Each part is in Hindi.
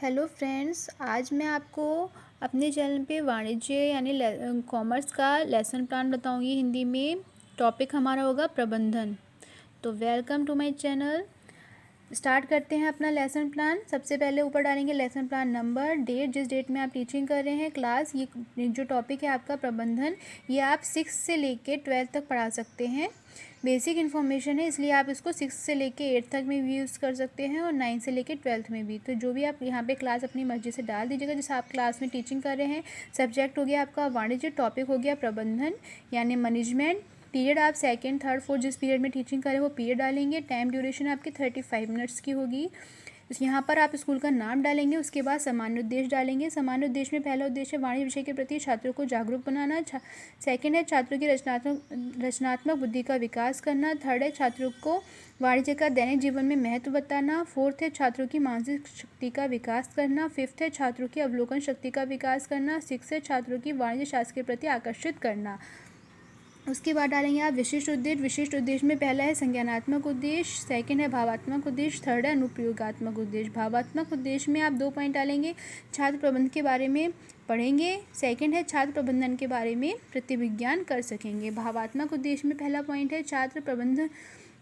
हेलो फ्रेंड्स, आज मैं आपको अपने चैनल पे वाणिज्य यानी कॉमर्स का लेसन प्लान बताऊंगी। हिंदी में टॉपिक हमारा होगा प्रबंधन। तो welcome to my channel. Start करते हैं अपना लेसन प्लान। सबसे पहले ऊपर डालेंगे लेसन प्लान नंबर, डेट, जिस डेट में आप टीचिंग कर रहे हैं, क्लास। ये जो टॉपिक है आपका प्रबंधन, ये आप 6 से लेके 12 तक पढ़ा सकते हैं। बेसिक इन्फॉर्मेशन है, इसलिए आप इसको 6 से लेके 8 तक में भी यूज़ कर सकते हैं और 9 से लेके 12th में भी। तो जो भी आप यहाँ पे क्लास अपनी मर्जी से डाल दीजिएगा। जैसे आप क्लास में टीचिंग कर रहे हैं, सब्जेक्ट हो गया आपका वाणिज्य, टॉपिक हो गया प्रबंधन यानी मैनेजमेंट। पीरियड आप सेकंड, थर्ड, फोर्थ जिस पीरियड में टीचिंग करें वो पीरियड डालेंगे। टाइम ड्यूरेशन आपकी 35 मिनट्स की होगी। यहाँ पर आप स्कूल का नाम डालेंगे। उसके बाद सामान्य उद्देश्य डालेंगे। सामान्य उद्देश्य में पहला उद्देश्य वाणिज्य विषय के प्रति छात्रों को जागरूक बनाना। सेकंड है छात्रों की रचनात्मक बुद्धि का विकास करना। थर्ड है छात्रों को वाणिज्य का दैनिक जीवन में महत्व बताना। फोर्थ है छात्रों की मानसिक शक्ति का विकास करना। फिफ्थ है छात्रों की अवलोकन शक्ति का विकास करना। सिक्स है छात्रों की वाणिज्य शास्त्र के प्रति आकर्षित करना। उसके बाद डालेंगे आप विशिष्ट उद्देश्य। विशिष्ट उद्देश्य में पहला है संज्ञानात्मक उद्देश्य, सेकंड है भावात्मक उद्देश्य, थर्ड है अनुप्रयोगात्मक उद्देश्य। भावात्मक उद्देश्य में आप 2 पॉइंट डालेंगे। छात्र प्रबंधन के बारे में पढ़ेंगे। सेकंड है छात्र प्रबंधन के बारे में प्रतिविज्ञान कर सकेंगे। भावात्मक उद्देश्य में पहला पॉइंट है छात्र प्रबंधन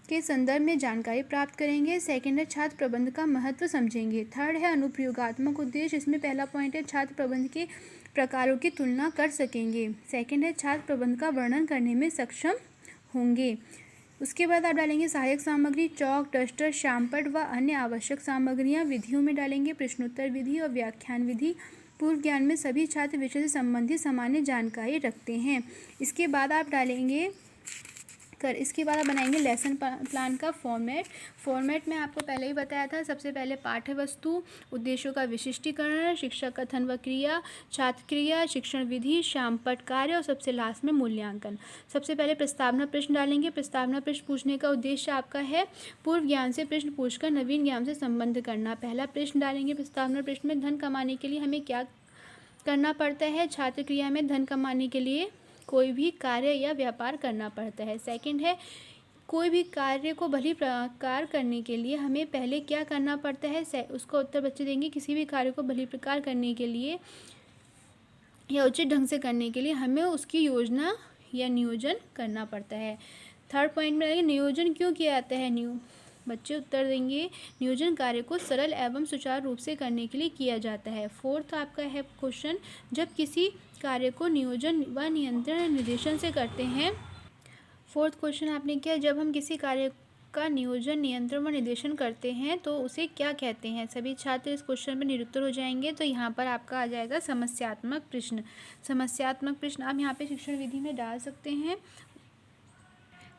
के संदर्भ में जानकारी प्राप्त करेंगे। सेकंड है छात्र प्रबंध का महत्व समझेंगे। थर्ड है अनुप्रयोगात्मक उद्देश्य। इसमें पहला पॉइंट है छात्र प्रबंध के प्रकारों की तुलना कर सकेंगे। सेकंड है छात्र प्रबंध का वर्णन करने में सक्षम होंगे। उसके बाद आप डालेंगे सहायक सामग्री, चौक, डस्टर, श्यामपट्ट व अन्य आवश्यक सामग्रियां। विधियों में डालेंगे प्रश्नोत्तर विधि और व्याख्यान विधि। पूर्व ज्ञान में सभी छात्र विषय से संबंधित सामान्य जानकारी रखते हैं। इसके बाद आप बनाएंगे लेसन प्लान का फॉर्मेट में आपको पहले ही बताया था। सबसे पहले पाठ्य वस्तु, उद्देश्यों का विशिष्टीकरण, शिक्षक कथन व क्रिया, छात्र क्रिया, शिक्षण विधि, श्यामपट्ट कार्य और सबसे लास्ट में मूल्यांकन। सबसे पहले प्रस्तावना प्रश्न डालेंगे। प्रस्तावना प्रश्न पूछने का उद्देश्य आपका है पूर्व ज्ञान से प्रश्न पूछकर नवीन ज्ञान से संबंध करना। पहला प्रश्न डालेंगे प्रस्तावना प्रश्न में, धन कमाने के लिए हमें क्या करना पड़ता है। छात्र क्रिया में धन कमाने के लिए कोई भी कार्य या व्यापार करना पड़ता है। सेकंड है कोई भी कार्य को भली प्रकार करने के लिए हमें पहले क्या करना पड़ता है। उसका उत्तर बच्चे देंगे, किसी भी कार्य को भली प्रकार करने के लिए या उचित ढंग से करने के लिए हमें उसकी योजना या नियोजन करना पड़ता है। थर्ड पॉइंट में आएगा नियोजन क्यों किया जाता है। बच्चे उत्तर देंगे, नियोजन कार्य को सरल एवं सुचारू रूप से करने के लिए किया जाता है। फोर्थ आपका है क्वेश्चन, जब किसी कार्य को नियोजन व नियंत्रण निर्देशन से करते हैं। फोर्थ क्वेश्चन आपने किया, जब हम किसी कार्य का नियोजन, नियंत्रण व निर्देशन करते हैं तो उसे क्या कहते हैं। सभी छात्र इस क्वेश्चन में निरुत्तर हो जाएंगे। तो यहाँ पर आपका आ जाएगा समस्यात्मक प्रश्न। समस्यात्मक प्रश्न आप यहाँ पे शिक्षण विधि में डाल सकते हैं।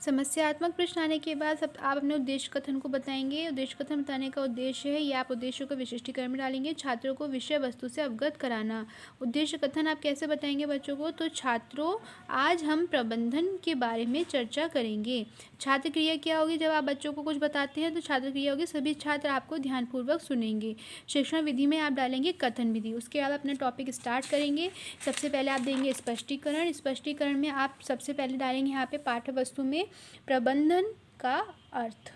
समस्यात्मक प्रश्न आने के बाद सब आप अपने उद्देश्य कथन को बताएंगे। उद्देश्य कथन बताने का उद्देश्य है ये आप उद्देश्यों को विशिष्टीकरण में डालेंगे। छात्रों को विषय वस्तु से अवगत कराना। उद्देश्य कथन आप कैसे बताएंगे बच्चों को, तो छात्रों आज हम प्रबंधन के बारे में चर्चा करेंगे। छात्र क्रिया क्या होगी, जब आप बच्चों को कुछ बताते हैं तो छात्र क्रिया होगी, सभी छात्र आपको ध्यानपूर्वक सुनेंगे। शिक्षण विधि में आप डालेंगे कथन विधि। उसके बाद अपना टॉपिक स्टार्ट करेंगे। सबसे पहले आप देंगे स्पष्टीकरण। स्पष्टीकरण में आप सबसे पहले डालेंगे यहाँ पे पाठ्य वस्तु में प्रबंधन का अर्थ।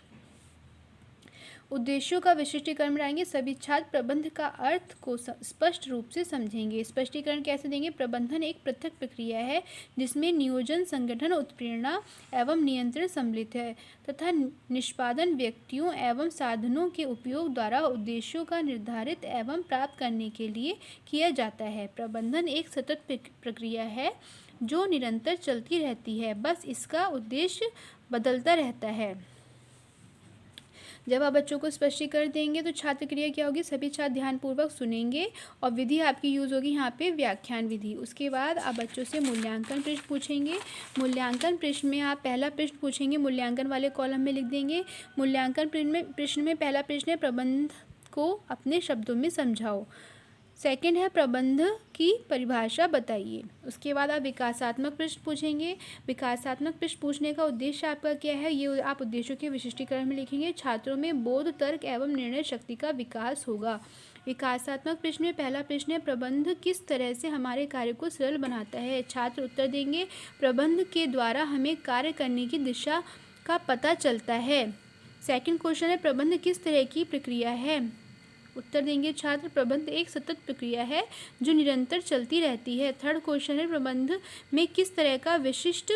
उद्देश्यों का विशिष्टीकरण बनाएंगे। सभी छात्र प्रबंध का अर्थ को स्पष्ट रूप से समझेंगे। स्पष्टीकरण कैसे देंगे, प्रबंधन एक पृथक प्रक्रिया है जिसमें नियोजन, संगठन, उत्प्रेरणा एवं नियंत्रण सम्मिलित है तथा निष्पादन व्यक्तियों एवं साधनों के उपयोग द्वारा उद्देश्यों का निर्धारित एवं प्राप्त करने के लिए किया जाता है। प्रबंधन एक सतत प्रक्रिया है जो निरंतर चलती रहती है, बस इसका उद्देश्य बदलता रहता है। जब आप बच्चों को स्पष्टीकरण देंगे तो छात्र क्रिया क्या होगी, सभी छात्र ध्यानपूर्वक सुनेंगे और विधि आपकी यूज़ होगी यहाँ पे व्याख्यान विधि। उसके बाद आप बच्चों से मूल्यांकन प्रश्न पूछेंगे। मूल्यांकन प्रश्न में आप पहला प्रश्न पूछेंगे, मूल्यांकन वाले कॉलम में लिख देंगे। मूल्यांकन प्रश्न में पहला प्रश्न है प्रबंध को अपने शब्दों में समझाओ। सेकंड है प्रबंध की परिभाषा बताइए। उसके बाद आप विकासात्मक प्रश्न पूछेंगे। विकासात्मक प्रश्न पूछने का उद्देश्य आपका क्या है, ये आप उद्देश्यों के विशिष्टीकरण में लिखेंगे। छात्रों में बोध, तर्क एवं निर्णय शक्ति का विकास होगा। विकासात्मक प्रश्न में पहला प्रश्न है प्रबंध किस तरह से हमारे कार्य को सरल बनाता है। छात्र उत्तर देंगे, प्रबंध के द्वारा हमें कार्य करने की दिशा का पता चलता है। सेकंड क्वेश्चन है प्रबंध किस तरह की प्रक्रिया है। उत्तर देंगे छात्र, प्रबंध एक सतत प्रक्रिया है जो निरंतर चलती रहती है। थर्ड क्वेश्चन है, प्रबंध में किस तरह का विशिष्ट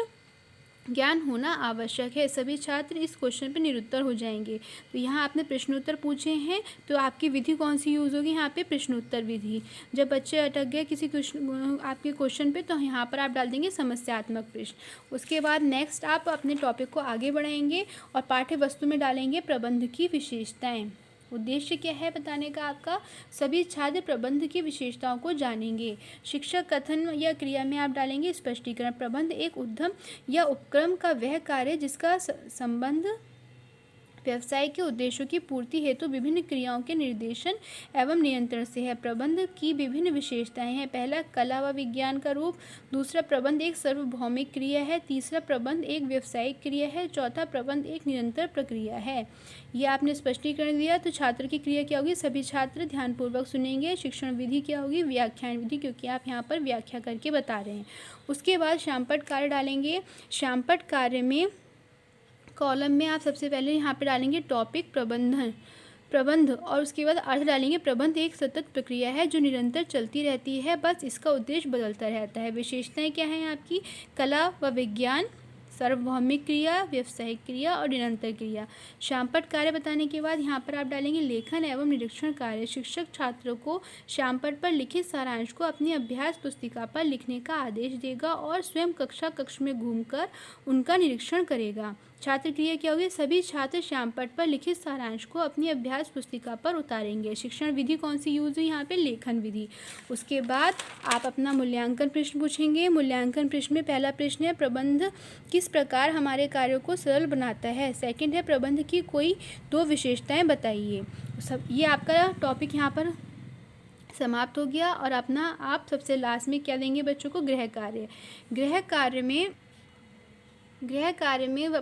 ज्ञान होना आवश्यक है। सभी छात्र इस क्वेश्चन पर निरुत्तर हो जाएंगे। तो यहाँ आपने प्रश्नोत्तर पूछे हैं, तो आपकी विधि कौन सी यूज़ होगी यहाँ पे? प्रश्नोत्तर विधि। जब बच्चे अटक गए किसी क्वेश्चन आपके क्वेश्चन पे, तो यहाँ पर आप डाल देंगे समस्यात्मक प्रश्न। उसके बाद नेक्स्ट आप अपने टॉपिक को आगे बढ़ाएंगे और पाठ्य वस्तु में डालेंगे प्रबंध की विशेषताएँ। उद्देश्य क्या है बताने का आपका? सभी छात्र प्रबंध की विशेषताओं को जानेंगे। शिक्षक कथन या क्रिया में आप डालेंगे स्पष्टीकरण। प्रबंध एक उद्यम या उपक्रम का वह कार्य जिसका संबंध व्यवसाय के उद्देश्यों की पूर्ति हेतु विभिन्न क्रियाओं के निर्देशन एवं नियंत्रण से है। प्रबंध की विभिन्न विशेषताएं हैं। पहला, कला व विज्ञान का रूप। दूसरा, प्रबंध एक सार्वभौमिक क्रिया है। तीसरा, प्रबंध एक व्यावसायिक क्रिया है। चौथा, प्रबंध एक निरंतर प्रक्रिया है। ये आपने स्पष्टीकरण दिया। तो छात्र की क्रिया क्या होगी? सभी छात्र ध्यानपूर्वक सुनेंगे। शिक्षण विधि क्या होगी? व्याख्यान विधि, क्योंकि आप यहाँ पर व्याख्या करके बता रहे हैं। उसके बाद शामपट कार्य डालेंगे। शामपट कार्य में कॉलम में आप सबसे पहले यहाँ पे डालेंगे टॉपिक प्रबंध और उसके बाद अर्थ डालेंगे। प्रबंध एक सतत प्रक्रिया है जो निरंतर चलती रहती है, बस इसका उद्देश्य बदलता रहता है। विशेषताएं क्या हैं आपकी? कला व विज्ञान, सार्वभौमिक क्रिया, व्यावसायिक क्रिया और निरंतर क्रिया। शामपट कार्य बताने के बाद यहाँ पर आप डालेंगे लेखन एवं निरीक्षण कार्य। शिक्षक छात्रों को शामपट पर लिखित सारांश को अपनी अभ्यास पुस्तिका पर लिखने का आदेश देगा और स्वयं कक्ष में घूमकर उनका निरीक्षण करेगा। छात्र क्रिया क्या होगी? सभी छात्र शामपट पर लिखित सारांश को अपनी अभ्यास पुस्तिका पर उतारेंगे। शिक्षण विधि कौन सी यूज हुई यहाँ पे? लेखन विधि। उसके बाद आप अपना मूल्यांकन प्रश्न पूछेंगे। मूल्यांकन प्रश्न में पहला प्रश्न है, प्रबंध किस प्रकार हमारे कार्यों को सरल बनाता है। सेकंड है, प्रबंध की कोई दो विशेषताएं बताइए। ये आपका टॉपिक यहाँ पर समाप्त हो गया। और अपना आप सबसे लास्ट में क्या देंगे बच्चों को? गृह कार्य। गृह कार्य में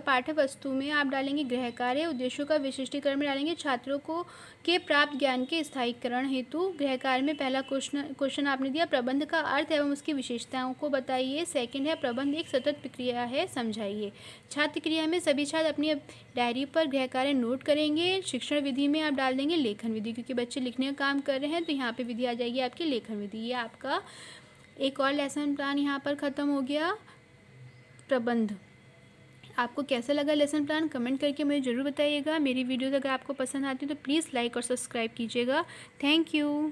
पाठ्य वस्तु में आप डालेंगे गृह कार्य। उद्देश्यों का विशिष्टीकरण में डालेंगे छात्रों को के प्राप्त ज्ञान के स्थायीकरण हेतु। गृह कार्य में पहला क्वेश्चन आपने दिया, प्रबंध का अर्थ एवं उसकी विशेषताओं को बताइए। सेकंड है, प्रबंध एक सतत प्रक्रिया है, समझाइए। छात्र क्रिया में सभी छात्र अपनी डायरी पर गृह कार्य नोट करेंगे। शिक्षण विधि में आप डाल देंगे लेखन विधि, क्योंकि बच्चे लिखने का काम कर रहे हैं, तो यहाँ पर विधि आ जाएगी आपकी लेखन विधि। ये आपका एक और लेसन प्लान यहाँ पर ख़त्म हो गया, प्रबंध। आपको कैसा लगा लेसन प्लान? कमेंट करके मुझे ज़रूर बताइएगा। मेरी वीडियोज़ अगर आपको पसंद आती है तो प्लीज़ लाइक और सब्सक्राइब कीजिएगा। Thank you.